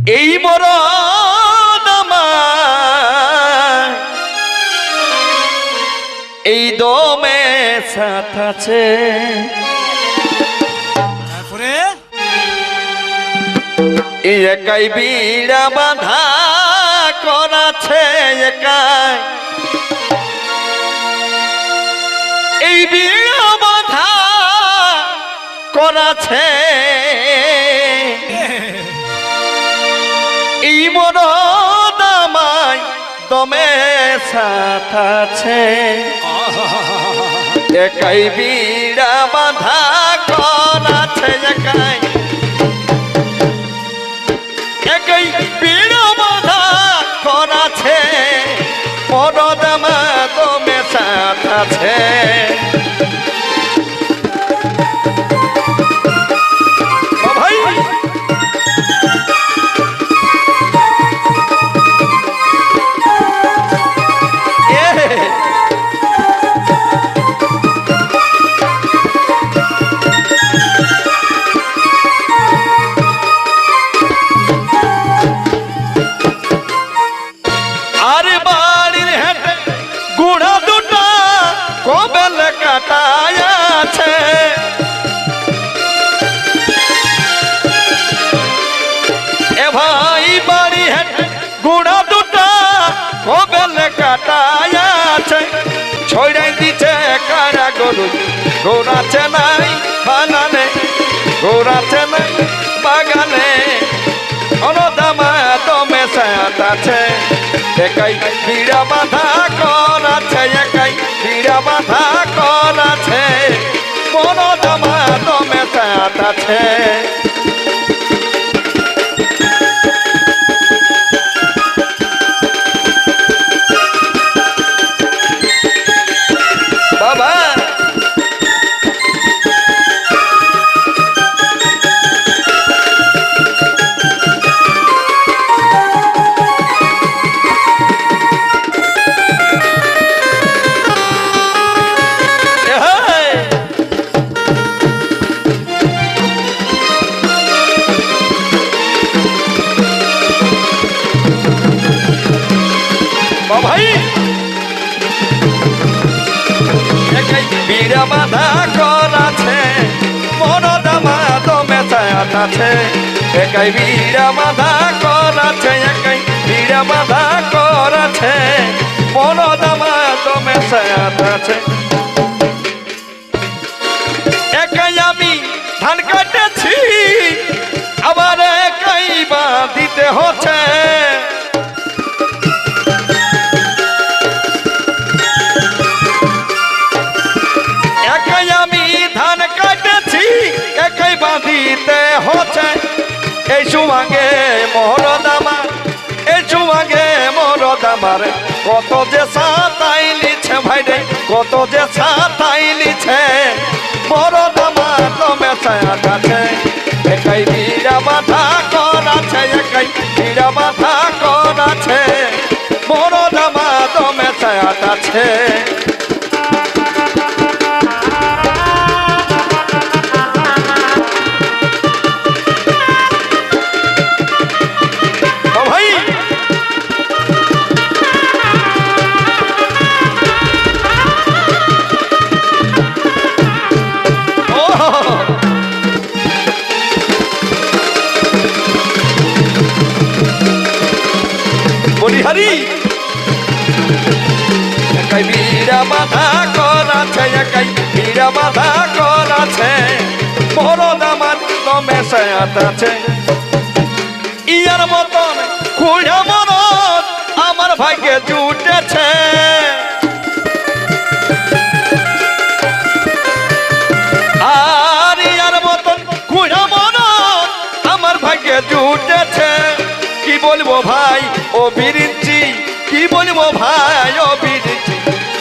এই মরণ আমার এই দমে সাথ আছে। এই একাই বিড়া বাঁধা করাছে, একাই এই বিড়া বাঁধা করাছে। এই মরণ আমায় দমে সাথ আছে। একাই বিড়া বাঁধা করাছে, একাই একাই বিড়া বাঁধা করাছে। মরণ আমায় দমে সাথ আছে। ছড়াই দিছে কারা গরু, গোড়াছে নাই বাগানে, গোড়াছে নাই বাগানে। অনদামা দমে সাথ আছে। একাই বিড়া বাঁধা করাছে, একাই বিড়া বাঁধা করাছে। অনদামা দমে সাথ আছে। বিড়া বাঁধা করাছে, মরণ আমায় দমে সাথ আছে। একাই বিড়া বাঁধা করাছে, একাই বিড়া বাঁধা করাছে। মরণ আমায় দমে সাথ আছে। একাই আমি ধান কাটেছি, আবার একাই বাঁধিতে হচ্ছে। একাই বাঁধিতে হচ্ছে। এই সুমাগে মরণ আমার, এই সুমাগে মরণ আমার। কত যে সাতাই লিছে ভাই রে, কত যে সাতাই লিছে। মরণ আমার দমে সাথ আছে। একাই বিড়া বাঁধা করাছে, একাই বিড়া বাঁধা করাছে। মরণ আমার দমে সাথ আছে। হরি একাই বিড়া বাঁধা করাছে, একাই বিড়া বাঁধা করাছে। মরণ আমার দমে সাথ আছে। ইয়ার মতন খুঁড়া মরণ আমার ভাগ্যে জুটেছে। আর ইয়ার মতন খুঁড়া মরণ আমার ভাগ্যে জুটেছে। কি বলবো ভাই ও বিরিঞ্চি, কি বলবো ভাই ও বিরিঞ্চি।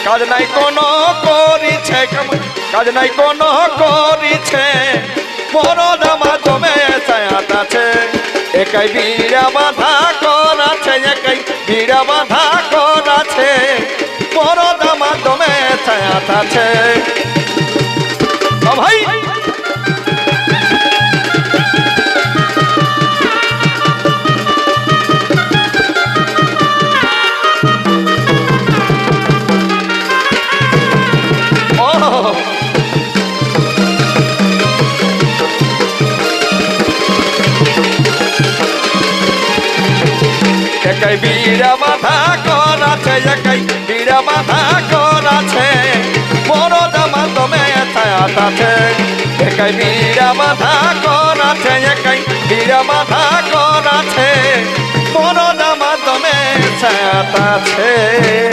কাজ নাই কোনো করিছে, কাজ নাই কোনো করিছে। মরণ আমার দমে সাথ আছে। একাই বিড়া বাঁধা করাছে, একাই বিড়া বাঁধা করাছে। মরণ আমার দমে সাথ আছে। ভাই একাই বিড়া বাঁধা করাছে একাই বিড়া বাঁধা করাছে বড় জামার দমে ছায়াত আছে একাই বিড়া বাঁধা করাছে একাই বিড়া বাঁধা করাছে বড় জামার দমে ছায়াত আছে